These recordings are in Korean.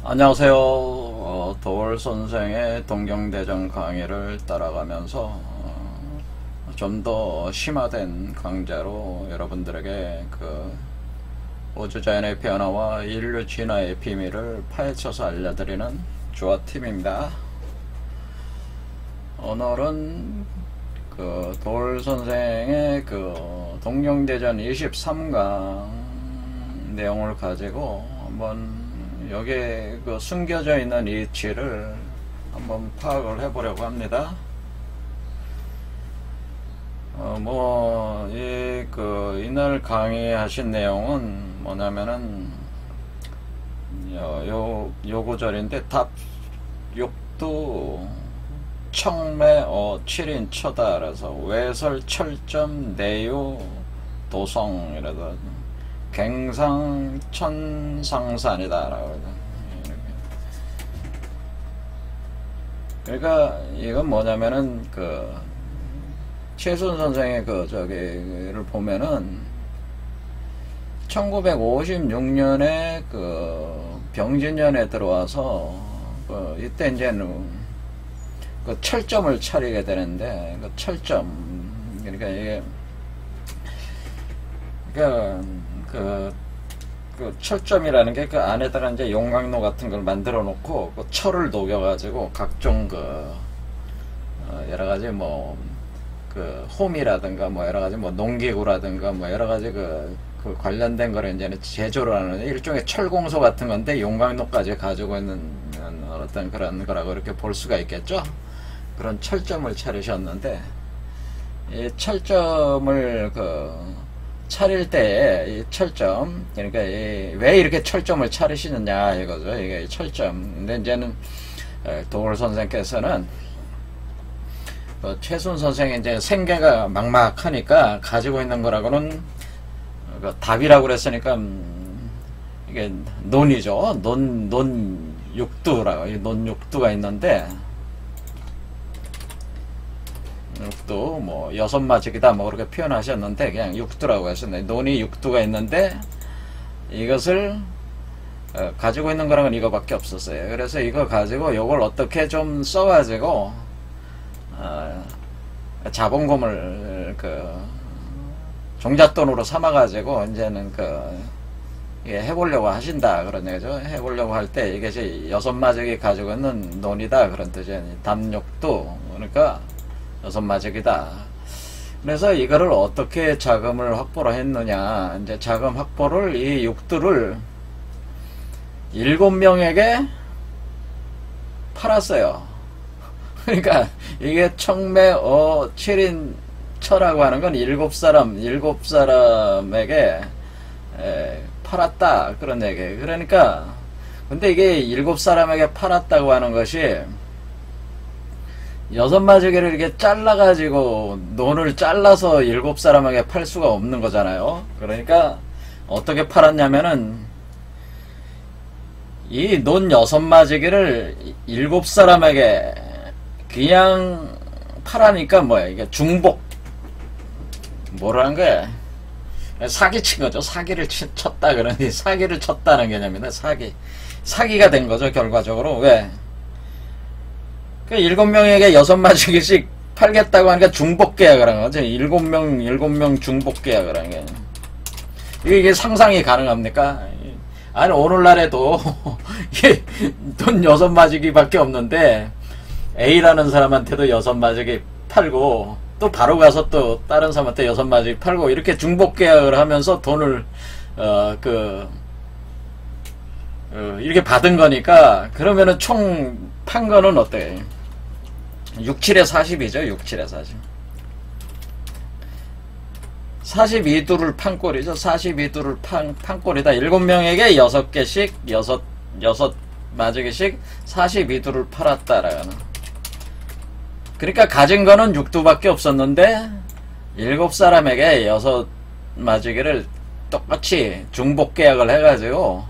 안녕하세요. 도월 선생의 동경대전 강의를 따라가면서 좀 더 심화된 강좌로 여러분들에게 우주자연의 변화와 인류 진화의 비밀을 파헤쳐서 알려드리는 주어팀입니다. 오늘은 도월 선생의 동경대전 23강 내용을 가지고 한번 여기에 숨겨져 있는 이치를 한번 파악을 해보려고 합니다. 이날 강의하신 내용은 뭐냐면은, 요 구절인데, 답 6도 청매어 7인 처다. 그래서 외설 철점 내유 도성 이래서 갱상천상산이다 라고. 그러니까 이건 뭐냐면은 최순 선생의 저기를 보면은 1956년에 병진년에 들어와서 이때 이제는 철점을 차리게 되는데, 철점, 그러니까 이게 철점이라는 게 안에다가 이제 용광로 같은 걸 만들어 놓고 철을 녹여 가지고 각종 여러 가지 홈이라든가 여러 가지 농기구라든가 여러 가지 관련된 거를 이제 제조를 하는 일종의 철공소 같은 건데, 용광로까지 가지고 있는 어떤 그런 거라고 이렇게 볼 수가 있겠죠. 그런 철점을 차리셨는데, 이 철점을 차릴 때 이 철점, 그러니까 왜 이렇게 철점을 차리시느냐 이거죠. 이게 철점. 근데 이제는 도월 선생께서는 최순 선생의 이제 생계가 막막하니까 가지고 있는 거라고는 답이라고 그랬으니까 이게 논이죠. 논육두라고, 논육두가 있는데, 육두 여섯 마직이다 그렇게 표현하셨는데 그냥 육두라고 하셨네. 논이 육두가 있는데 이것을 가지고 있는 거랑은 이거밖에 없었어요. 그래서 이거 가지고 요걸 어떻게 좀 써가지고 자본금을 종잣돈으로 삼아가지고 이제는 해보려고 하신다 그런 얘기죠. 해보려고 할 때 이게 이제 여섯 마직이 가지고 있는 논이다 그런 뜻이에요. 담육두, 그러니까 여섯 마직이다. 그래서 이거를 어떻게 자금을 확보를 했느냐, 이제 자금 확보를, 이 육두를 7명에게 팔았어요. 그러니까 이게 청매어 7인 처라고 하는 건 7사람에게 팔았다 그런 얘기예요. 그러니까 근데 이게 7사람에게 팔았다고 하는 것이 여섯 마지개를 이렇게 잘라가지고 논을 잘라서 7사람에게 팔 수가 없는 거잖아요. 그러니까 어떻게 팔았냐면은 이 논 6마지개를 7사람에게 그냥 팔아니까 이게 중복, 뭐라는 거야, 사기 친 거죠. 사기를 쳤다. 그러니 사기를 쳤다는 개념인데, 사기가 된 거죠 결과적으로. 왜? 7명에게 6마지개씩 팔겠다고 하니까 중복 계약을 한 거죠. 7명 중복 계약을 한 게. 이게 상상이 가능합니까? 아니, 오늘날에도 돈 6마지개밖에 없는데 A라는 사람한테도 6마지개 팔고, 또 바로 가서 또 다른 사람한테 6마지개 팔고, 이렇게 중복 계약을 하면서 돈을 이렇게 받은 거니까, 그러면은 총 판 거는 어때? 6, 7에 40이죠. 6, 7에 40. 42두를 판 꼴이죠. 42두를 판 꼴이다. 7명에게 6개씩, 6마지개씩 42두를 팔았다라는. 그러니까 가진 거는 6두밖에 없었는데 7사람에게 6마지개를 똑같이 중복 계약을 해가지고,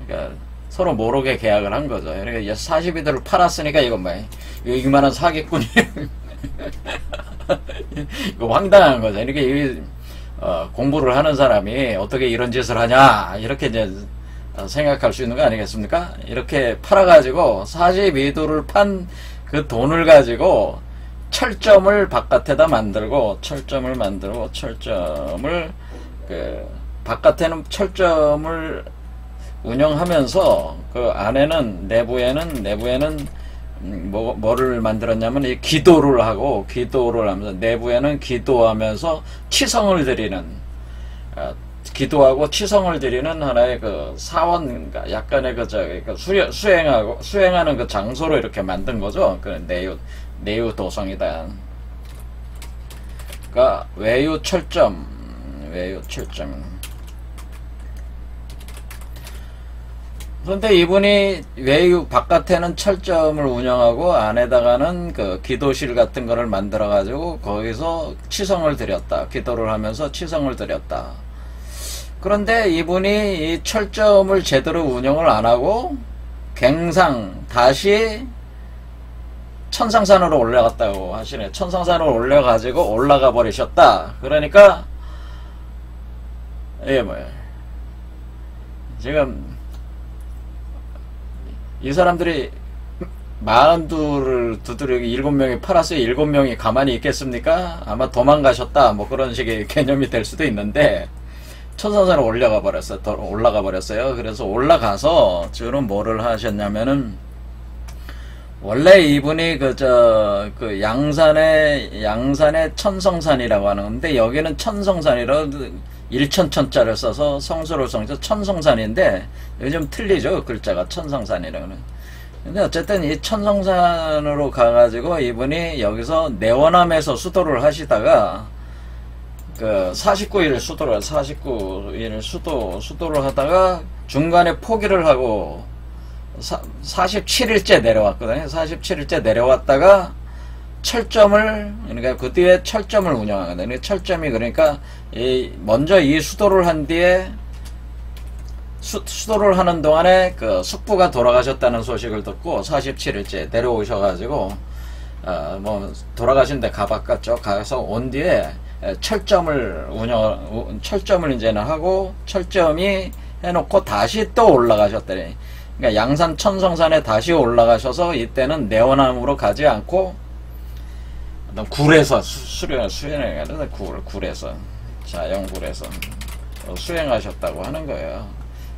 그러니까 서로 모르게 계약을 한 거죠. 그러니까 42두를 팔았으니까 이건 이만한 사기꾼이 이거 황당한 거죠. 이렇게 공부를 하는 사람이 어떻게 이런 짓을 하냐, 이렇게 이제 생각할 수 있는 거 아니겠습니까? 이렇게 팔아가지고 42도를 판 그 돈을 가지고 철점을 바깥에다 만들고 철점을 그 바깥에는 철점을 운영하면서 그 안에는 내부에는 뭐를 만들었냐면 이 기도를 하면서 내부에는 기도하면서 치성을 드리는 기도하고 치성을 드리는 하나의 그 사원 약간의 수행하는 그 장소로 이렇게 만든 거죠. 그 내유 도성이다. 그러니까 외유 철점. 그런데 이분이 외유 바깥에는 철점을 운영하고 안에다가는 그 기도실 같은 거를 만들어 가지고 거기서 치성을 드렸다. 기도를 하면서 치성을 드렸다. 그런데 이분이 이 철점을 제대로 운영을 안 하고 다시 천상산으로 올라갔다고 하시네. 천상산으로 올라가 버리셨다. 그러니까 이게 뭐야? 지금 이 사람들이 42를 두드리고 7명이 팔았어요. 7명이 가만히 있겠습니까? 아마 도망가셨다. 뭐 그런 식의 개념이 될 수도 있는데 천상산으로 올라가 버렸어요. 그래서 올라가서 주로 뭐를 하셨냐면은 원래 이분이 그 양산의 천성산이라고 하는데 여기는 천성산이라고 일천천자를 써서 성수로 성자 천성산인데 요즘 틀리죠. 글자가 천성산이라고는. 근데 어쨌든 이 천성산으로 가가지고 이분이 여기서 내원함에서 수도를 하시다가 그 49일 수도를 하다가 중간에 포기를 하고 47일째 내려왔거든요. 47일째 내려왔다가 그러니까 그 뒤에 철점을 운영하거든요. 철점이 그러니까 먼저 이 수도를 한 뒤에 수도를 하는 동안에 그 숙부가 돌아가셨다는 소식을 듣고 47일째 내려오셔가지고 뭐 돌아가신 데 가봤겠죠. 가서 온 뒤에 철점을 이제는 하고 철점이 해놓고 다시 또 올라가셨더니 그러니까 양산 천성산에 다시 올라가셔서 이때는 내원함으로 가지 않고 굴에서 수행을 굴에서 자연굴에서 수행하셨다고 하는 거예요.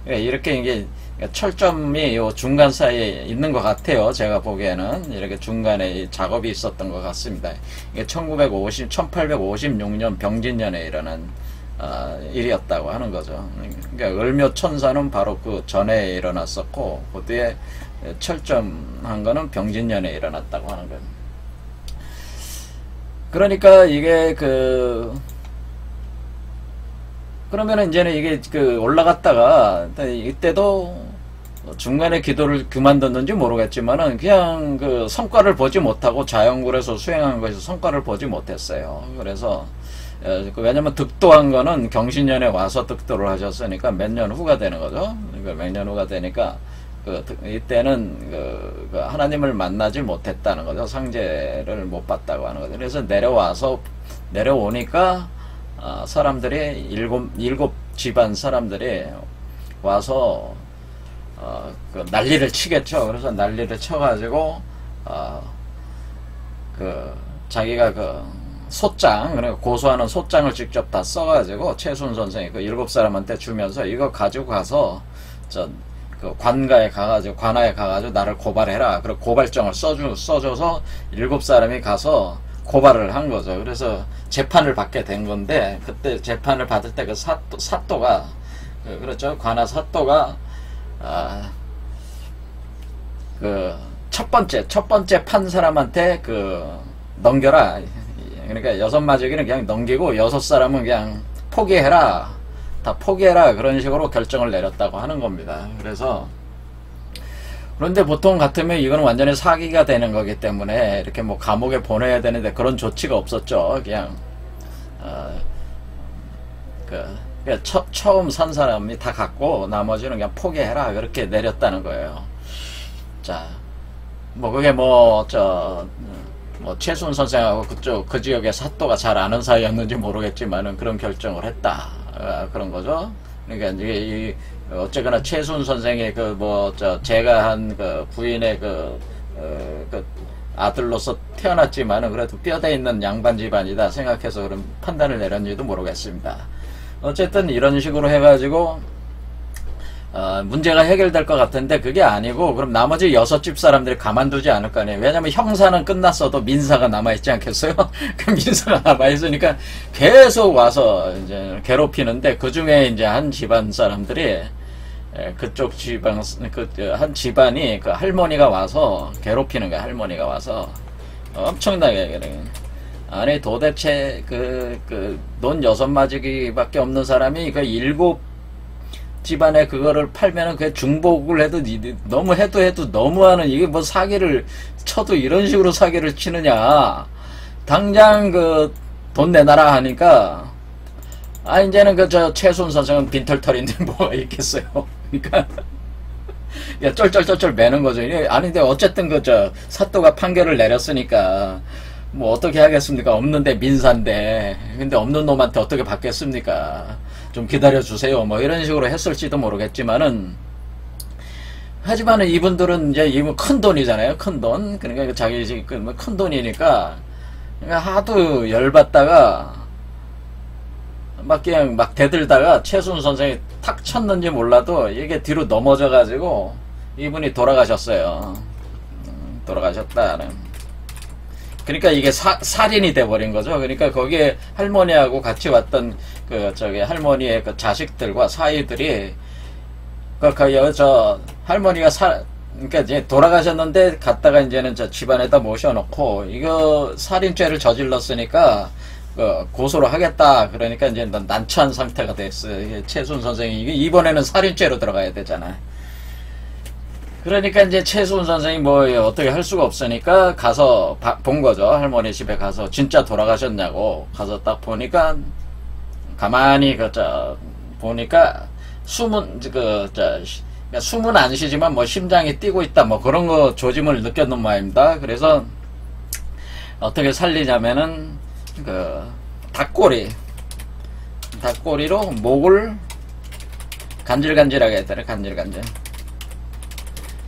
이렇게 이게 철점이 요 중간 사이에 있는 것 같아요. 제가 보기에는 이렇게 중간에 작업이 있었던 것 같습니다. 이게 1856년 병진년에 일어난 일이었다고 하는 거죠. 그러니까 을묘천사는 바로 그 전에 일어났었고 그 뒤에 철점한 거는 병진년에 일어났다고 하는 거예요. 그러니까 이게 그러면은 이제는 이게 올라갔다가 이때도 중간에 기도를 그만뒀는지 모르겠지만은 그냥 그 성과를 보지 못하고 자연굴에서 수행한 것에서 성과를 보지 못했어요. 그래서 왜냐면 득도한 거는 경신년에 와서 득도를 하셨으니까 몇 년 후가 되는 거죠. 그러니까 몇 년 후가 되니까 이때는 하나님을 만나지 못했다는 거죠. 상제를 못 받다고 하는 거죠. 그래서 내려오니까 사람들이 일곱 집안 사람들이 와서 난리를 치겠죠. 그래서 난리를 쳐가지고 자기가 소장, 그러니까 고소하는 소장을 직접 다 써가지고 최순 선생이 7사람한테 주면서 이거 가지고 가서 관아에 가가지고 나를 고발해라. 그리고 고발장을 써줘서 7사람이 가서 고발을 한 거죠. 그래서 재판을 받게 된 건데 그때 재판을 받을 때 사또가 그렇죠. 관아 사또가 첫 번째 판 사람한테 넘겨라. 그러니까 6마저기는 그냥 넘기고 6사람은 그냥 포기해라. 다 포기해라. 그런 식으로 결정을 내렸다고 하는 겁니다. 그런데 보통 같으면 이거는 완전히 사기가 되는 거기 때문에 이렇게 뭐 감옥에 보내야 되는데 그런 조치가 없었죠. 그냥 처음 산 사람이 다 갖고 나머지는 그냥 포기해라. 그렇게 내렸다는 거예요. 자, 뭐 그게 최순 선생하고 그 지역의 사또가 잘 아는 사이였는지 모르겠지만은 그런 결정을 했다. 그런 거죠. 그러니까 이게 어쨌거나 최순 선생의 그 뭐 저 제가 한 그 부인의 그 아들로서 태어났지만은 그래도 뼈대 있는 양반 집안이다 생각해서 그런 판단을 내렸는지도 모르겠습니다. 어쨌든 이런 식으로 해가지고 문제가 해결될 것 같은데 그게 아니고 그럼 나머지 6집 사람들이 가만두지 않을 거 아니에요. 왜냐면 형사는 끝났어도 민사가 남아있지 않겠어요? 그 민사가 남아있으니까 계속 와서 이제 괴롭히는데 그 중에 이제 한 집안 사람들이 그쪽 지방 한 집안이 그 할머니가 와서 괴롭히는 거야. 할머니가 와서 엄청나게 그래. 아니 도대체 돈 6마지기밖에 없는 사람이 그 7 집안에 그거를 팔면은 그게 중복을 해도 너무 해도 너무하는 이게 뭐 사기를 쳐도 이런 식으로 사기를 치느냐. 당장 그 돈 내놔라 하니까 이제는 저 최순 선생은 빈털털인데 뭐가 있겠어요. 그러니까 야 쩔쩔쩔쩔 매는 거죠. 아니 근데 어쨌든 사또가 판결을 내렸으니까 뭐 어떻게 하겠습니까? 없는데 민사인데. 근데 없는 놈한테 어떻게 받겠습니까? 좀 기다려주세요. 뭐 이런 식으로 했을지도 모르겠지만은 하지만은 이분들은 이제 이분 큰 돈이잖아요. 큰 돈. 그러니까 자기 큰 돈이니까 그러니까 하도 열받다가 그냥 막 대들다가 최순 선생이 탁 쳤는지 몰라도 이게 뒤로 넘어져 가지고 이분이 돌아가셨어요. 돌아가셨다는. 그러니까 이게 살인이 돼버린 거죠. 그러니까 거기에 할머니하고 같이 왔던 할머니의 그 자식들과 사위들이 할머니가 그러니까 이제 돌아가셨는데 갔다가 이제는 집안에다 모셔놓고 이거 살인죄를 저질렀으니까 고소를 하겠다. 그러니까 이제 난처한 상태가 됐어요. 최순 선생이 이번에는 살인죄로 들어가야 되잖아. 그러니까 이제 최순 선생이 뭐 어떻게 할 수가 없으니까 가서 본 거죠. 할머니 집에 가서 진짜 돌아가셨냐고 가서 딱 보니까 가만히 보니까 숨은 안 쉬지만 뭐 심장이 뛰고 있다 뭐 그런 거 조짐을 느꼈는 모양입니다. 그래서 어떻게 살리냐면은 닭꼬리로 목을 간질간질하게 했더래.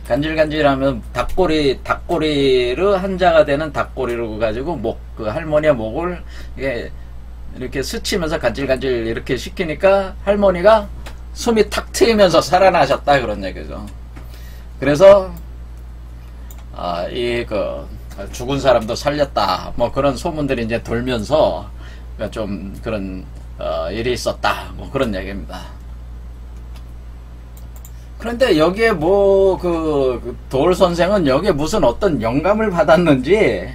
간질간질하면 닭꼬리로 한자가 되는 닭꼬리로 가지고 할머니의 목을 이렇게 스치면서 간질간질 이렇게 시키니까 할머니가 숨이 탁 트이면서 살아나셨다 그런 얘기죠. 그래서 죽은 사람도 살렸다 뭐 그런 소문들이 이제 돌면서 좀 그런 일이 있었다 뭐 그런 얘기입니다. 그런데 여기에 도올 선생은 여기에 무슨 어떤 영감을 받았는지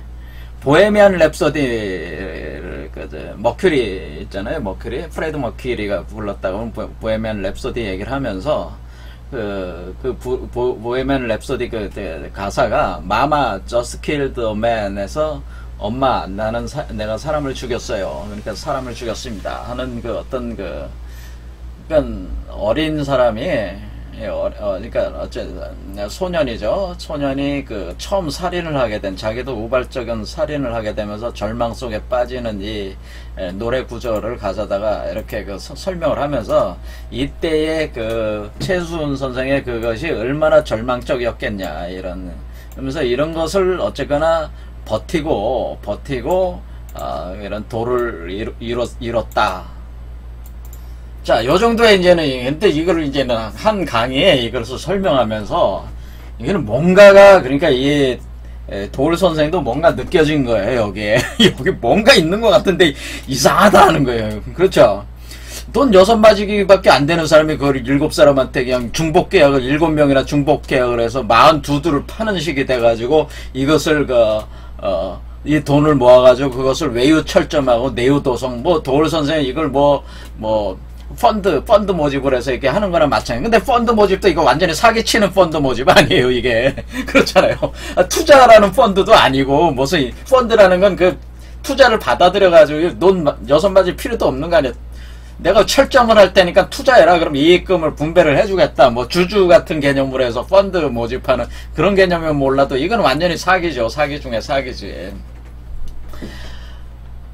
보헤미안 랩소디를 머큐리 있잖아요. 프레드 머큐리가 불렀다고 보헤미안 랩소디 얘기를 하면서 보헤미안 랩소디 가사가 마마 just killed a man에서 엄마 내가 사람을 죽였어요. 그러니까 사람을 죽였습니다 하는 그러니까 어린 사람이 그러니까 어쨌든 소년이죠. 소년이 처음 살인을 하게 된 자기도 우발적인 살인을 하게 되면서 절망 속에 빠지는 이 노래 구절을 가져다가 이렇게 설명을 하면서 이때의 최순 선생의 그것이 얼마나 절망적이었겠냐 그러면서 이런 것을 어쨌거나 버티고 이런 도를 이뤘다. 자, 요 정도에 이제는, 근데 이거를 이제는 한 강의에 이것을 설명하면서, 이거는 뭔가가, 그러니까 도올 선생도 뭔가 느껴진 거예요, 여기에. 여기 뭔가 있는 것 같은데 이상하다 하는 거예요. 그렇죠? 돈 6마지기밖에 안 되는 사람이 그걸 7사람한테 그냥 중복계약을 7명이나 중복계약을 해서 42두를 파는 식이 돼가지고 이것을 이 돈을 모아가지고 그것을 외유 철저하고 내유 도성, 도올 선생이 이걸 펀드 모집을 해서 이렇게 하는 거랑 마찬가지. 근데 펀드 모집도 이거 완전히 사기치는 펀드 모집 아니에요, 이게. 그렇잖아요. 투자라는 펀드도 아니고, 무슨, 펀드라는 건 투자를 받아들여가지고, 돈 6마지 필요도 없는 거 아니야. 내가 철점을 할 테니까 투자해라. 그럼 이익금을 분배를 해주겠다. 주주 같은 개념으로 해서 펀드 모집하는 그런 개념이면 몰라도, 이건 완전히 사기죠. 사기 중에 사기지.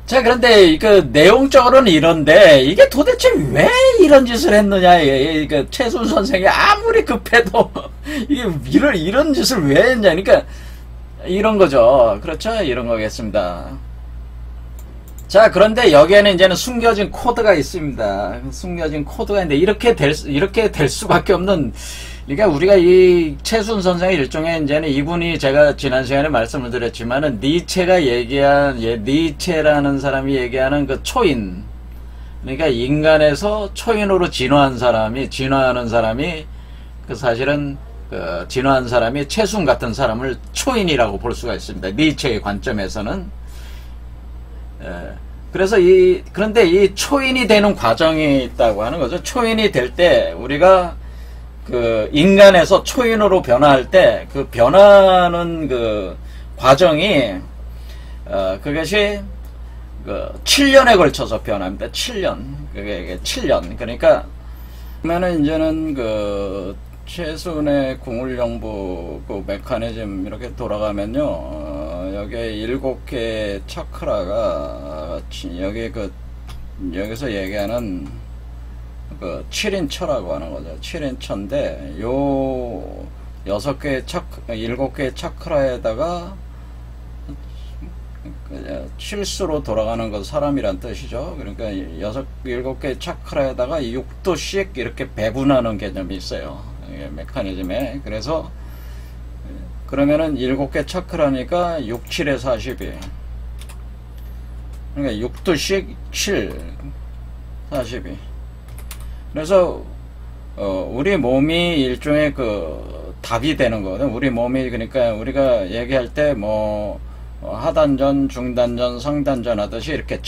자, 그런데 그 내용적으로는 이런데 이게 도대체 왜 이런 짓을 했느냐? 그 최순 선생이 아무리 급해도 이게 이런 짓을 왜 했냐? 그러니까 이런 거죠. 그렇죠? 이런 거겠습니다. 자, 그런데 여기에는 이제는 숨겨진 코드가 있습니다. 숨겨진 코드가 있는데 이렇게 될 수밖에 없는, 그러니까 우리가 이 최순 선생의 일종의 이제는 이분이 제가 지난 시간에 말씀을 드렸지만은 니체가 얘기한, 니체라는 사람이 얘기하는 그 초인, 그러니까 인간에서 초인으로 진화하는 사람이 그 사실은 그 진화한 사람이 최순 같은 사람을 초인이라고 볼 수가 있습니다. 니체의 관점에서는. 그래서 그런데 이 초인이 되는 과정이 있다고 하는 거죠. 초인이 될 때 우리가 그 인간에서 초인으로 변화할 때 그 변화하는 그 과정이 그것이 그 7년에 걸쳐서 변합니다. 7년. 그게 7년. 그러니까 그러면은 이제는 그 최순의 궁울영부 그 메커니즘 이렇게 돌아가면요, 여기에 7개의 차크라가 여기서 얘기하는 그 7인처라고 하는 거죠. 7인처인데 요 7개의 차크라에다가 7수로 돌아가는 것, 사람이란 뜻이죠. 그러니까 7개의 차크라에다가 6도씩 이렇게 배분하는 개념이 있어요. 메커니즘에. 그래서 그러면은 7개 차크라니까 6, 7에 42. 그러니까 6도씩 7, 42. 그래서 우리 몸이 일종의 그 답이 되는 거거든. 우리 몸이, 그러니까 우리가 얘기할 때 뭐 하단전, 중단전, 상단전 하듯이 이렇게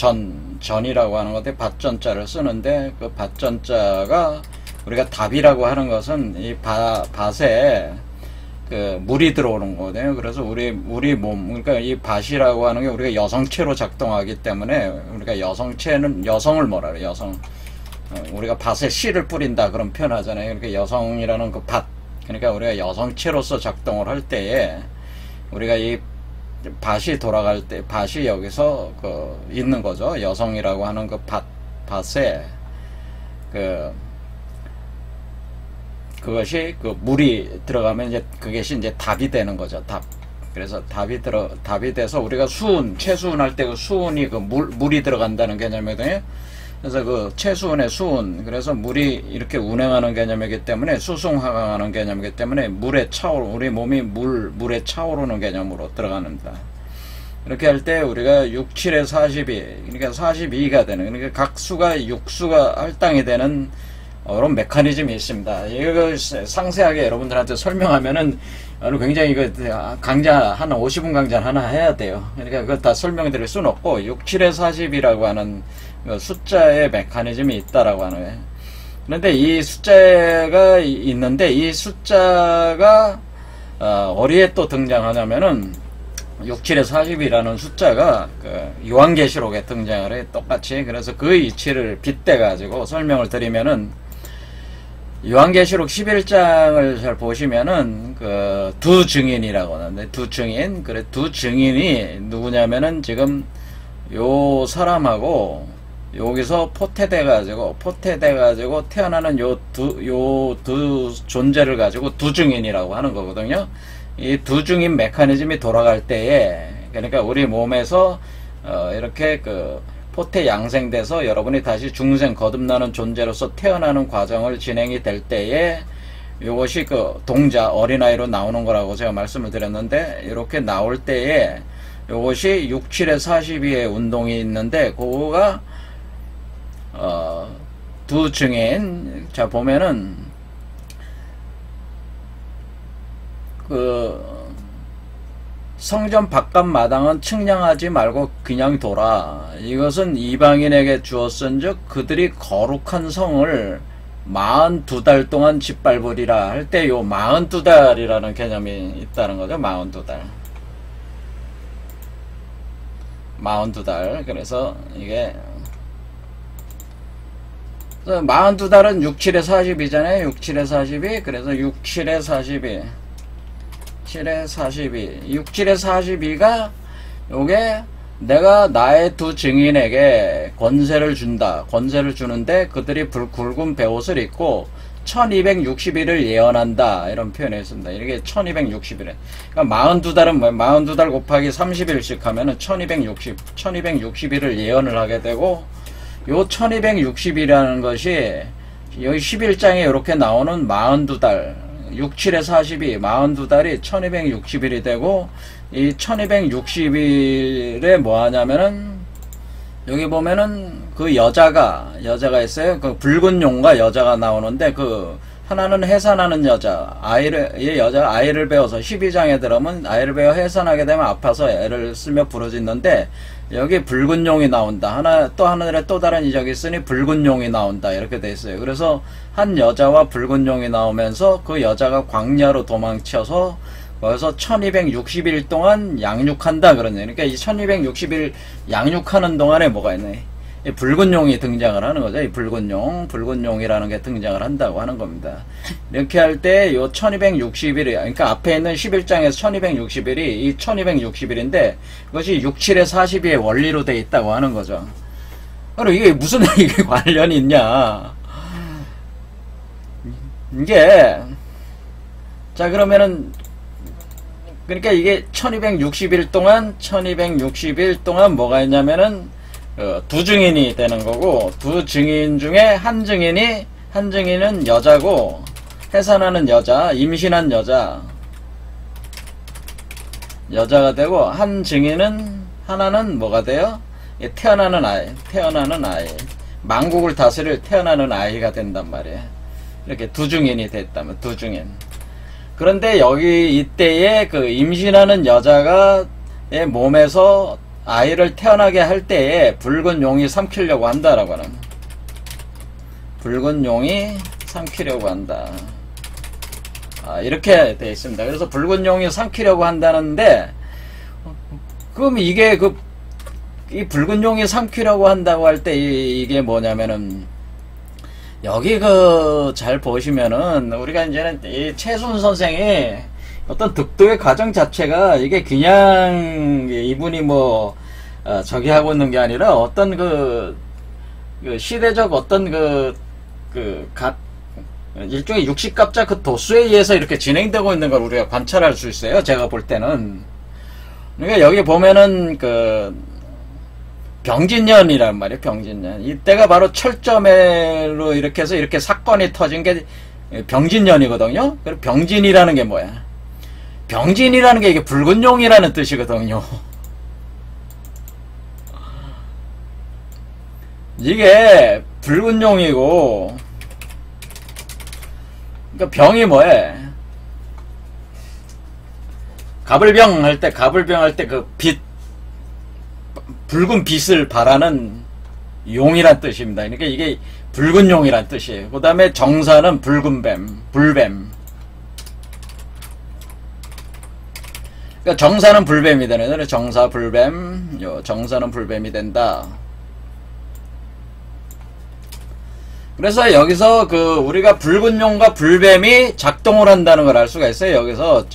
전이라고 하는 건데 밭전자를 쓰는데, 그 밭전자가 우리가 답이라고 하는 것은 이 밭에 그 물이 들어오는 거거든요. 그래서 우리 몸, 그러니까 이 밭이라고 하는 게 우리가 여성체로 작동하기 때문에 우리가 여성을 뭐라 그래, 여성. 우리가 밭에 씨를 뿌린다 그런 표현하잖아요. 그러니까 여성이라는 그 밭, 그러니까 우리가 여성체로서 작동을 할 때에 우리가 이 밭이 돌아갈 때 밭이 여기서 그 있는 거죠. 여성이라고 하는 그 밭에 그것이 그 물이 들어가면 이제 그것이 이제 답이 되는 거죠. 답. 그래서 답이 돼서 우리가 채수운할 때 그 수운이 그 물이 들어간다는 개념이거든요. 그래서 그 채수운의 수운, 그래서 물이 이렇게 운행하는 개념이기 때문에, 수승하강하는 개념이기 때문에 우리 몸이 물에 차오르는 개념으로 들어갑니다. 이렇게 할 때 우리가 6, 7에 42, 그러니까 42가 되는, 그러니까 각 수가 6수가 할당이 되는 그런 메커니즘이 있습니다. 이거 상세하게 여러분들한테 설명하면은 굉장히 이거 강좌 한 50분 강좌 하나 해야 돼요. 그러니까 그거 다 설명드릴 수는 없고, 6, 7에 40이라고 하는 숫자의 메커니즘이 있다라고 하는 거예요. 그런데 이 숫자가 있는데, 이 숫자가 어디에 또 등장하냐면은 6, 7에 40이라는 숫자가 그 요한계시록에 등장을 해, 똑같이. 그래서 그 이치를 빗대 가지고 설명을 드리면은, 요한계시록 11장을 잘 보시면은 그 두 증인이라고 하는데, 두 증인이 누구냐면은 지금 요 사람하고 여기서 포태돼 가지고 태어나는 요 두 존재를 가지고 두 증인이라고 하는 거거든요. 이 두 증인 메커니즘이 돌아갈 때에, 그러니까 우리 몸에서 이렇게 그 포태 양생돼서 여러분이 다시 중생 거듭나는 존재로서 태어나는 과정을 진행이 될 때에, 이것이 그 동자, 어린아이로 나오는 거라고 제가 말씀을 드렸는데, 이렇게 나올 때에 이것이 6, 7에 42의 운동이 있는데, 그거가 두 증인, 자 보면은 그 성전 바깥 마당은 측량하지 말고 그냥 둬라. 이것은 이방인에게 주었은즉 그들이 거룩한 성을 42달 동안 짓밟으리라 할 때, 요 42달이라는 개념이 있다는 거죠. 42달. 그래서 이게 42달은 6, 7에 40이잖아요. 6, 7에 42. 그래서 6, 7에 42. 7에 42. 6, 7에 42가 요게 내가 나의 두 증인에게 권세를 준다. 권세를 주는데 그들이 굵은 베옷을 입고 1260일을 예언한다. 이런 표현이 있습니다. 이게 1260일. 그러니까 42달은 뭐야? 42달 곱하기 30일씩 하면은 1260일을 예언을 하게 되고, 요 1260이라는 것이 여기 11장에 이렇게 나오는 42달, 6, 7에 42, 42달이 1260일이 되고, 이 1260일에 뭐 하냐면은, 여기 보면은 그 여자가 있어요. 그 붉은 용과 여자가 나오는데, 그 하나는 해산하는 여자가 아이를 배워서 12장에 들어오면 아이를 배워 해산하게 되면 아파서 애를 쓰며 부르짖는데, 여기 붉은 용이 나온다. 하늘에 또 다른 이적이 있으니 붉은 용이 나온다. 이렇게 돼 있어요. 그래서 한 여자와 붉은 용이 나오면서 그 여자가 광야로 도망쳐서 거기서 1260일 동안 양육한다. 그러네. 그러니까 이 1260일 양육하는 동안에 뭐가 있네. 이 붉은 용이 등장을 하는 거죠. 이 붉은 용이라는 게 등장을 한다고 하는 겁니다. 이렇게 할 때 요 1260일이, 그러니까 앞에 있는 11장에서 1260일이 이 1260일인데, 그것이 6, 7에 42의 원리로 돼 있다고 하는 거죠. 그럼 이게 무슨 이게 관련이 있냐. 이게, 자, 그러면은, 그러니까 이게 1260일 동안 뭐가 있냐면은, 두 증인이 되는 거고, 두 증인 중에 한 증인은 여자고, 해산하는 여자, 임신한 여자가 되고, 한 증인은, 하나는 뭐가 돼요? 태어나는 아이. 만국을 다스릴 태어나는 아이가 된단 말이에요. 이렇게 두 증인이 됐다면, 두 증인. 그런데 여기 이때에 그 임신하는 여자가 의 몸에서 아이를 태어나게 할 때에 붉은 용이 삼키려고 한다라고 하는, 붉은 용이 삼키려고 한다. 이렇게 되어 있습니다. 그래서 붉은 용이 삼키려고 한다는데, 그럼 이게 이 붉은 용이 삼키려고 한다고 할 때 이게 뭐냐면은, 여기 잘 보시면은 우리가 이제는 이 최순 선생이 어떤 득도의 과정 자체가 이게 그냥 이분이 뭐 저기 하고 있는 게 아니라 어떤 그 시대적 어떤 일종의 육식갑자 그 도수에 의해서 이렇게 진행되고 있는 걸 우리가 관찰할 수 있어요. 제가 볼 때는. 그러니까 여기 보면은 병진년이란 말이에요. 병진년. 이때가 바로 철저매로 이렇게 해서 이렇게 사건이 터진 게 병진년이거든요. 그리고 병진이라는 게 뭐야? 병진이라는 게 이게 붉은 용이라는 뜻이거든요. 이게 붉은 용이고, 그러니까 병이 뭐해? 가불병 할 때 그 붉은 빛을 바라는 용이란 뜻입니다. 그러니까 이게 붉은 용이란 뜻이에요. 그 다음에 정사는 붉은 뱀, 불뱀. 그러니까 정사는 불뱀이 되는 거예요. 정사 불뱀, 정사는 불뱀이 된다. 그래서 여기서 우리가 붉은 용과 불뱀이 작동을 한다는 걸 알 수가 있어요. 여기서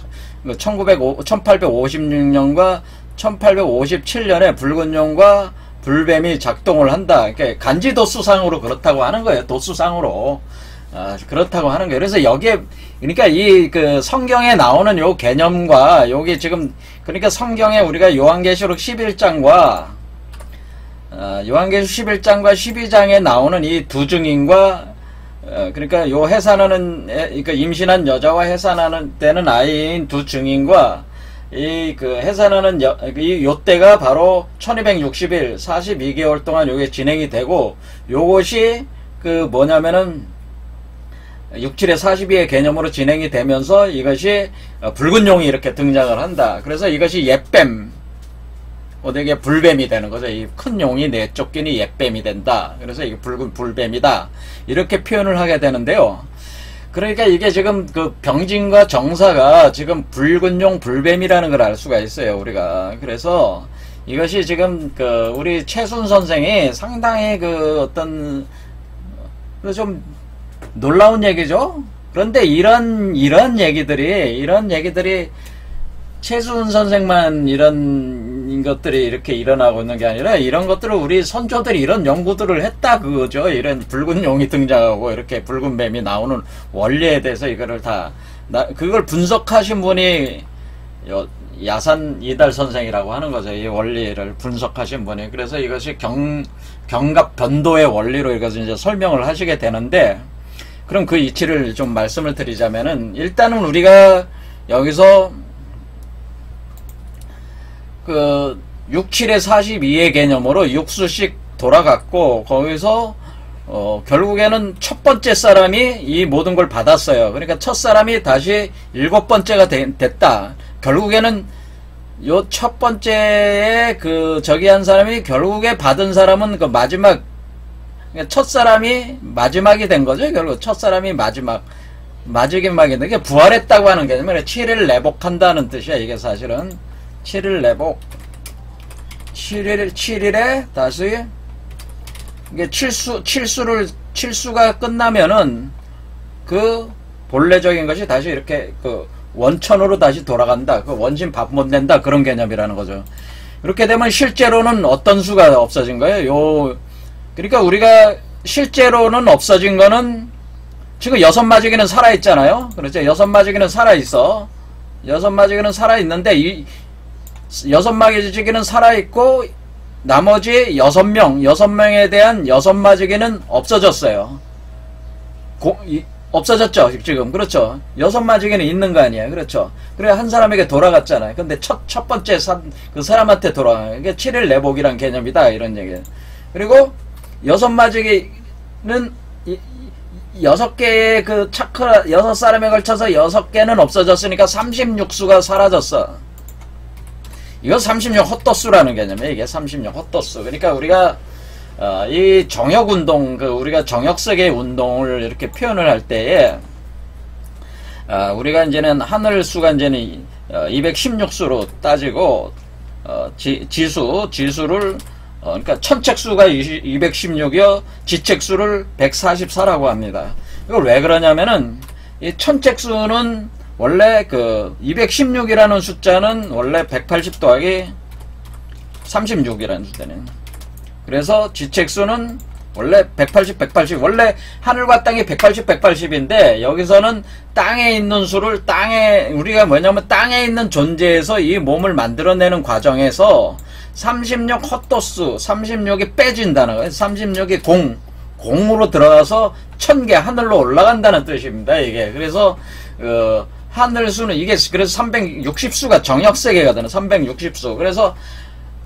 1856년과 1857년에 붉은 용과 불뱀이 작동을 한다. 그러니까 간지도수상으로 그렇다고 하는 거예요. 도수상으로. 그렇다고 하는 거예요. 그래서 여기에, 그러니까 성경에 나오는 요 개념과 요게 지금, 그러니까 성경에 우리가 요한계시록 11장과, 요한계시록 11장과 12장에 나오는 이 두 증인과, 그러니까 요 그러니까 임신한 여자와 해산하는 때는 아이인 두 증인과, 해산하는 요때가 바로 1260일, 42개월 동안 요게 진행이 되고, 요것이 뭐냐면은, 6, 7에 42의 개념으로 진행이 되면서 이것이 붉은 용이 이렇게 등장을 한다. 그래서 이것이 옛뱀, 이게 불뱀이 되는 거죠. 이 큰 용이 내쫓기니 옛뱀이 된다. 그래서 이게 붉은 불뱀이다. 이렇게 표현을 하게 되는데요. 그러니까 이게 지금 병진과 정사가 지금 붉은 용 불뱀이라는 걸 알 수가 있어요. 우리가. 그래서 이것이 지금 우리 최순 선생이 상당히 어떤 좀 놀라운 얘기죠. 그런데 이런 얘기들이 최수훈 선생만 이런 것들이 이렇게 일어나고 있는 게 아니라 이런 것들을 우리 선조들이 이런 연구들을 했다 그거죠. 이런 붉은 용이 등장하고 이렇게 붉은 뱀이 나오는 원리에 대해서 이거를 다 그걸 분석하신 분이 야산 이달 선생이라고 하는 거죠. 이 원리를 분석하신 분이. 그래서 이것이 경갑 변도의 원리로 이것을 이제 설명을 하시게 되는데, 그럼 그 이치를 좀 말씀을 드리자면은, 일단은 우리가 여기서 그 6, 7에 42의 개념으로 육수씩 돌아갔고, 거기서 결국에는 첫 번째 사람이 이 모든 걸 받았어요. 그러니까 첫 사람이 다시 7번째가 됐다. 결국에는 요 첫 번째에 저기 한 사람이 결국에 받은 사람은 그 마지막, 첫 사람이 마지막이 된 거죠. 결국 첫 사람이 마지막인데, 이게 부활했다고 하는 개념이에요. 7일 내복한다는 뜻이야. 이게 사실은 7일 내복, 7일에 다시 이게 칠수가 끝나면은 그 본래적인 것이 다시 이렇게 원천으로 다시 돌아간다. 그 원심 바못 낸다. 그런 개념이라는 거죠. 이렇게 되면 실제로는 어떤 수가 없어진 거예요? 그러니까 우리가 실제로는 없어진 거는 지금 6마지기는 살아있잖아요. 그렇죠? 6마지기는 살아있어. 6마지기는 살아있는데 이 6마지기는 살아있고 나머지 6명에 대한 6마지기는 없어졌어요. 없어졌죠, 지금. 그렇죠. 6마지기는 있는 거 아니에요. 그렇죠. 그래, 한 사람에게 돌아갔잖아요. 근데 첫 번째 그 사람한테 돌아가요. 이게 7일 내복이란 개념이다. 이런 얘기예요. 그리고 6마지기는 6개의 그 차크라, 6사람에 걸쳐서 6개는 없어졌으니까 36수가 사라졌어. 이거 36 헛도수라는 개념이에요. 이게 36 헛도수. 그러니까 우리가 이 정역운동, 우리가 정역색의 운동을 이렇게 표현을 할 때에, 우리가 하늘 수가 216수로 따지고, 지수를, 그러니까 천책수가 216이요, 지책수를 144라고 합니다. 이걸 왜 그러냐면은, 이 천책수는 원래 216이라는 숫자는 원래 180 더하기 36이라는 숫자는. 그래서 지책수는 원래 180, 원래 하늘과 땅이 180, 180인데, 여기서는 땅에 있는 수를 우리가 뭐냐면 땅에 있는 존재에서 이 몸을 만들어내는 과정에서 36 헛도수, 36이 빼진다는 거예요. 36이 공으로 들어가서 1000개 하늘로 올라간다는 뜻입니다. 이게. 그래서, 하늘수는 이게, 그래서 360수가 정역세계거든요. 360수. 그래서,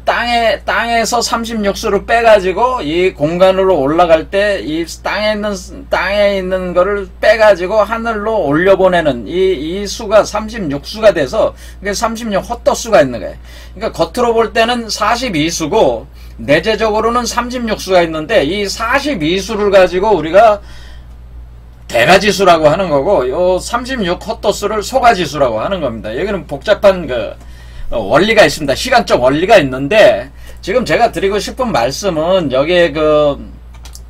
땅에서 36수를 빼가지고 이 공간으로 올라갈 때 이 땅에 있는 거를 빼가지고 하늘로 올려보내는 이 수가 36수가 돼서 이게 36 헛도수가 있는 거예요. 그러니까 겉으로 볼 때는 42수고 내재적으로는 36수가 있는데, 이 42수를 가지고 우리가 대가지수라고 하는 거고, 요 36 헛도수를 소가지수라고 하는 겁니다. 여기는 복잡한 원리가 있습니다. 시간적 원리가 있는데, 지금 제가 드리고 싶은 말씀은, 여기에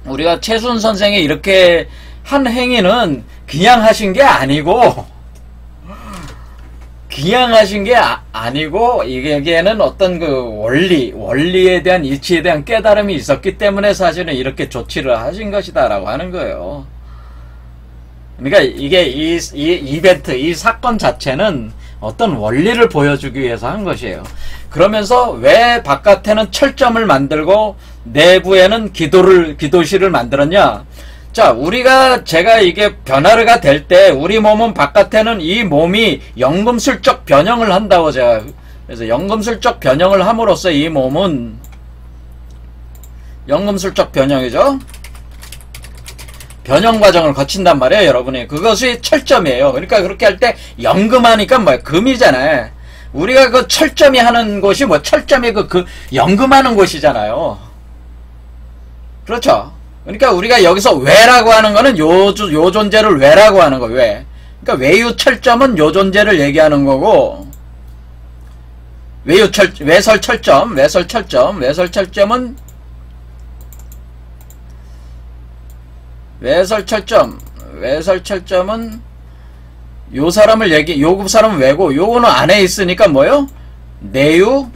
우리가 최수훈 선생이 이렇게 한 행위는 그냥 하신 게 아니고, 이게는 어떤 원리에 대한 이치에 대한 깨달음이 있었기 때문에 사실은 이렇게 조치를 하신 것이다라고 하는 거예요. 그러니까 이게 이 이벤트, 이 사건 자체는 어떤 원리를 보여주기 위해서 한 것이에요. 그러면서 왜 바깥에는 철점을 만들고 내부에는 기도실을 만들었냐? 자, 제가 이게 변화가 될 때 우리 몸은 바깥에는 이 몸이 연금술적 변형을 한다고 제가, 그래서 연금술적 변형을 함으로써 이 몸은 연금술적 변형이죠. 변형 과정을 거친단 말이에요, 여러분이. 그것이 철점이에요. 그러니까 그렇게 할 때 연금하니까 금이잖아요. 우리가 철점이 하는 곳이 철점이 연금하는 곳이잖아요. 그렇죠? 그러니까 우리가 여기서 왜라고 하는 거는 요 존재를 왜라고 하는 거, 왜. 그러니까 외유철점은 요 존재를 얘기하는 거고, 외설철점은 요 사람을 요 사람은 왜고, 요거는 안에 있으니까 뭐요? 내유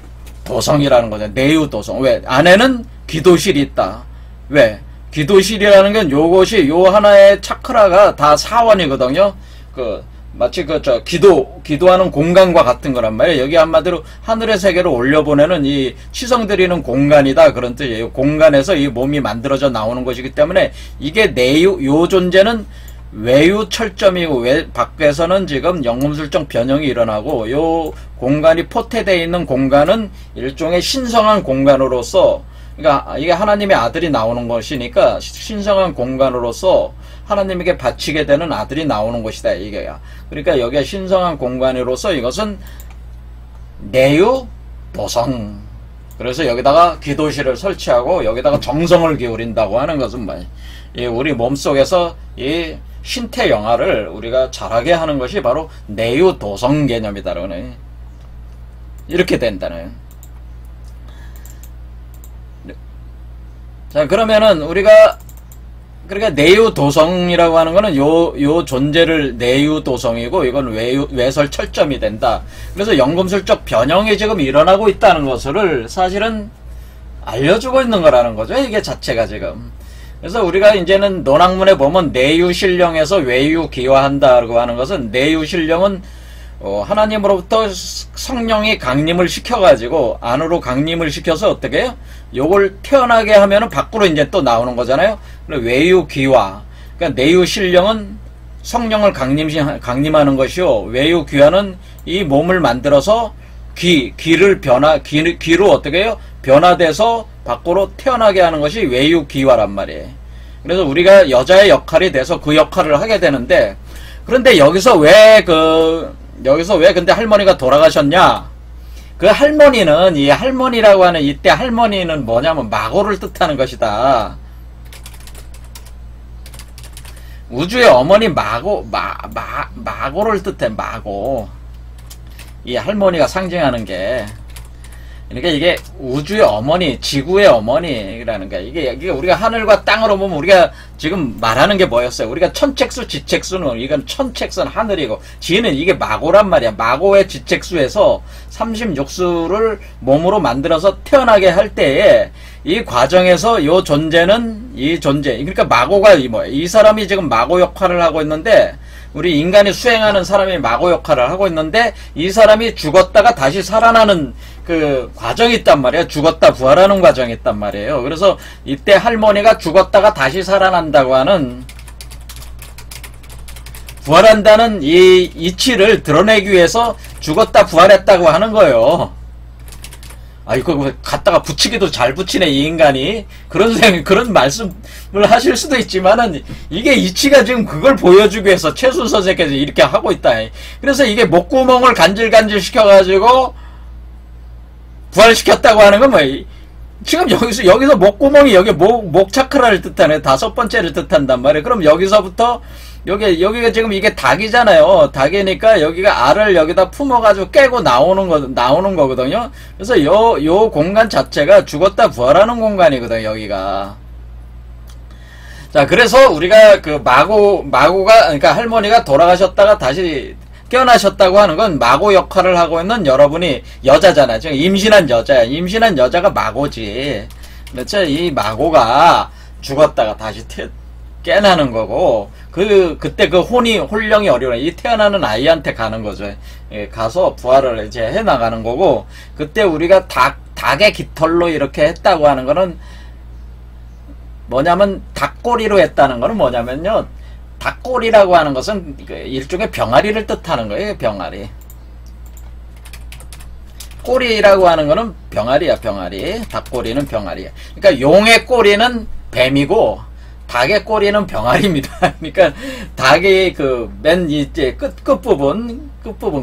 도성이라는 거죠. 내유 도성. 왜? 안에는 기도실이 있다. 왜? 기도실이라는 건 요것이 요 하나의 차크라가 다 사원이거든요. 마치 기도하는 공간과 같은 거란 말이에요. 여기 한마디로 하늘의 세계로 올려보내는 이 치성드리는 공간이다. 그런 뜻이에요. 공간에서 이 몸이 만들어져 나오는 것이기 때문에 이게 요 존재는 외유 철점이고, 밖에서는 지금 영금술적 변형이 일어나고, 요 공간이 포태되어 있는 공간은 일종의 신성한 공간으로서, 그러니까 이게 하나님의 아들이 나오는 것이니까 신성한 공간으로서 하나님에게 바치게 되는 아들이 나오는 것이다, 이게. 그러니까 여기에 신성한 공간으로서 이것은 내유 도성. 그래서 여기다가 기도실을 설치하고 여기다가 정성을 기울인다고 하는 것은 뭐예요? 우리 몸속에서 이 신태 영화를 우리가 잘하게 하는 것이 바로 내유 도성 개념이다. 이렇게 된다는. 자, 그러면은 우리가 그러니까 내유 도성이라고 하는 거는 요 존재를 내유 도성이고, 이건 외설 철점이 된다. 그래서 영금술적 변형이 지금 일어나고 있다는 것을 사실은 알려주고 있는 거라는 거죠. 이게 자체가 지금. 그래서 우리가 이제는 논학문에 보면 내유신령에서 외유기화한다고 하는 것은, 내유신령은 하나님으로부터 성령이 강림을 시켜가지고 안으로 강림을 시켜서 어떻게 해요? 요걸 태어나게 하면은 밖으로 이제 또 나오는 거잖아요. 외유기화. 그러니까 내유신령은 성령을 강림하는 것이요, 외유기화는 이 몸을 만들어서 귀로 어떻게 해요? 변화돼서 밖으로 태어나게 하는 것이 외유기화란 말이에요. 그래서 우리가 여자의 역할이 돼서 그 역할을 하게 되는데, 그런데 여기서 왜 근데 할머니가 돌아가셨냐? 그 할머니는, 이 할머니라고 하는 이때 할머니는 뭐냐면 마고를 뜻하는 것이다. 우주의 어머니 마고를 뜻해, 마고. 이 할머니가 상징하는 게. 그러니까 이게 우주의 어머니, 지구의 어머니라는 거야. 이게 우리가 하늘과 땅으로 보면 우리가 지금 말하는 게 뭐였어요? 우리가 천책수, 지책수는, 이건 천책수는 하늘이고, 지는 이게 마고란 말이야. 마고의 지책수에서 36수를 몸으로 만들어서 태어나게 할 때에, 이 과정에서 이 존재. 그러니까 마고가 이 사람이 지금 마고 역할을 하고 있는데, 우리 인간이 수행하는 사람이 마고 역할을 하고 있는데, 이 사람이 죽었다가 다시 살아나는 그 과정이 있단 말이에요. 죽었다 부활하는 과정이 있단 말이에요. 그래서 이때 할머니가 죽었다가 다시 살아난다고 하는, 부활한다는 이 이치를 드러내기 위해서 죽었다 부활했다고 하는 거예요. 이거 갖다가 붙이기도 잘 붙이네, 이 인간이. 그런 말씀을 하실 수도 있지만은, 이게 이치가 지금 그걸 보여주기 위해서 최순 선생께서 이렇게 하고 있다. 그래서 이게 목구멍을 간질간질 시켜가지고 부활시켰다고 하는 건 지금 여기서 목구멍이 여기 목 차크라를 뜻하네. 5번째를 뜻한단 말이에요. 그럼 여기서부터 여기가 지금 이게 닭이잖아요. 닭이니까 여기가 알을 여기다 품어가지고 깨고 나오는 거거든요. 그래서 요 공간 자체가 죽었다 부활하는 공간이거든요, 여기가. 자, 그래서 우리가 그 마고가, 그러니까 할머니가 돌아가셨다가 다시 깨어나셨다고 하는 건 마고 역할을 하고 있는 여러분이 여자잖아요. 지금 임신한 여자야. 임신한 여자가 마고지. 그렇죠? 이 마고가 죽었다가 다시 깨나는 거고, 그때 그 혼령이 어려워. 이 태어나는 아이한테 가는 거죠. 가서 부활을 이제 해 나가는 거고, 그때 우리가 닭의 깃털로 이렇게 했다고 하는 거는 뭐냐면, 닭꼬리로 했다는 거는 뭐냐면요, 닭꼬리라고 하는 것은 일종의 병아리를 뜻하는 거예요. 병아리. 꼬리라고 하는 거는 병아리야, 병아리. 닭꼬리는 병아리야. 그러니까 용의 꼬리는 뱀이고, 닭의 꼬리는 병아리입니다. 그러니까 닭의 맨 이제 끝부분,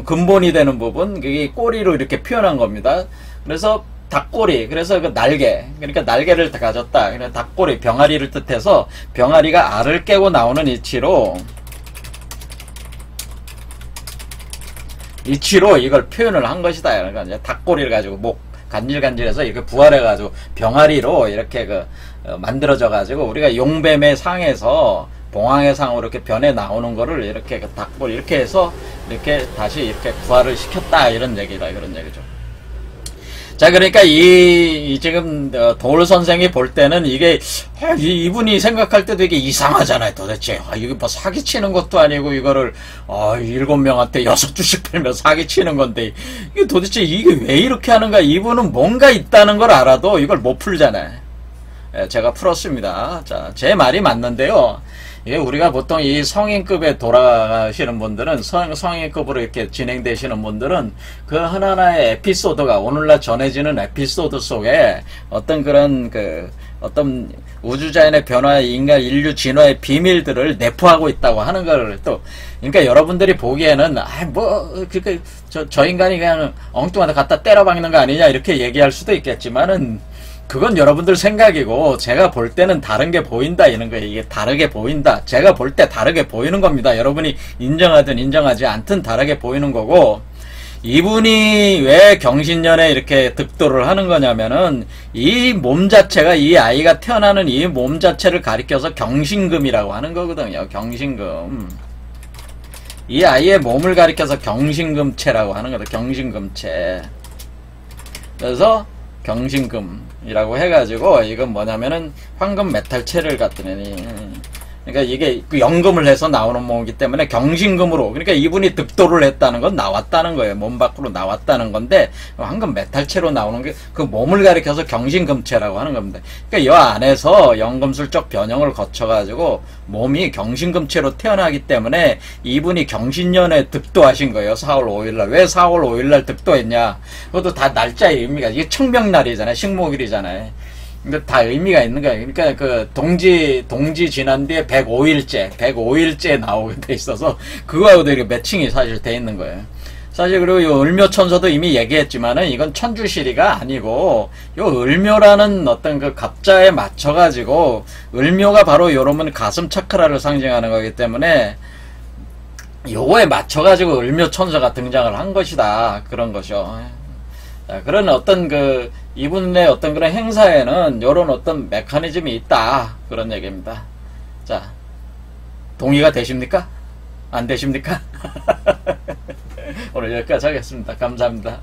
근본이 되는 부분, 그게 꼬리로 이렇게 표현한 겁니다. 그래서 닭꼬리, 그래서 그 날개, 그러니까 날개를 가졌다. 그래서 닭꼬리, 병아리를 뜻해서 병아리가 알을 깨고 나오는 이치로 이걸 표현을 한 것이다. 그러니까 이제 닭꼬리를 가지고 목 간질간질해서 이렇게 부활해가지고 병아리로 이렇게 만들어져 가지고 우리가 용뱀의 상에서 봉황의 상으로 이렇게 변해 나오는 거를 이렇게 닭볼 이렇게 해서 이렇게 다시 이렇게 부활을 시켰다 이런 얘기다 그런 얘기죠. 자, 그러니까 이 지금 도울 선생이 볼 때는 이게 이분이 생각할 때도 이게 이상하잖아요. 도대체 이게 뭐 사기치는 것도 아니고 이거를 7명한테 6주씩 팔면 사기치는 건데 이게 도대체 이게 왜 이렇게 하는가. 이분은 뭔가 있다는 걸 알아도 이걸 못 풀잖아요. 예, 제가 풀었습니다. 자, 제 말이 맞는데요. 이게 우리가 보통 이 성인급에 돌아가시는 분들은 성인급으로 이렇게 진행되시는 분들은 그 하나하나의 에피소드가 오늘날 전해지는 에피소드 속에 어떤 그런 어떤 우주자연의 변화, 인류 진화의 비밀들을 내포하고 있다고 하는 걸 또 그러니까 여러분들이 보기에는 저 인간이 그냥 엉뚱하다 갖다 때려박는 거 아니냐 이렇게 얘기할 수도 있겠지만은 그건 여러분들 생각이고 제가 볼 때는 다른 게 보인다 이런 거예요. 이게 다르게 보인다. 제가 볼 때 다르게 보이는 겁니다. 여러분이 인정하든 인정하지 않든 다르게 보이는 거고 이분이 왜 경신년에 이렇게 득도를 하는 거냐면은 이 몸 자체가 이 아이가 태어나는 이 몸 자체를 가리켜서 경신금이라고 하는 거거든요. 경신금. 이 아이의 몸을 가리켜서 경신금체라고 하는 거다. 경신금체. 그래서 경신금이라고 해가지고 이건 뭐냐면은 황금 메탈체를 갖던 애니. 그러니까 이게 연금을 해서 나오는 몸이기 때문에 경신금으로 그러니까 이분이 득도를 했다는 건 나왔다는 거예요. 몸 밖으로 나왔다는 건데 황금 메탈체로 나오는 게 그 몸을 가리켜서 경신금체라고 하는 겁니다. 그러니까 이 안에서 연금술적 변형을 거쳐가지고 몸이 경신금체로 태어나기 때문에 이분이 경신년에 득도하신 거예요. 4월 5일날. 왜 4월 5일날 득도했냐? 그것도 다 날짜의 의미가 이게 청명날이잖아요. 식목일이잖아요. 근데 다 의미가 있는 거예요. 그러니까 그 동지 지난 뒤에 105일째 나오게 돼 있어서 그거하고도 이렇게 매칭이 사실 돼 있는 거예요. 사실 그리고 이 을묘천서도 이미 얘기했지만은 이건 천주시리가 아니고 요 을묘라는 어떤 그 갑자에 맞춰가지고 을묘가 바로 요러면 가슴 차크라를 상징하는 거기 때문에 요거에 맞춰가지고 을묘천서가 등장을 한 것이다. 그런 것이요. 자, 그런 어떤 이분의 어떤 그런 행사에는 요런 어떤 메커니즘이 있다. 그런 얘기입니다. 자, 동의가 되십니까? 안 되십니까? 오늘 여기까지 하겠습니다. 감사합니다.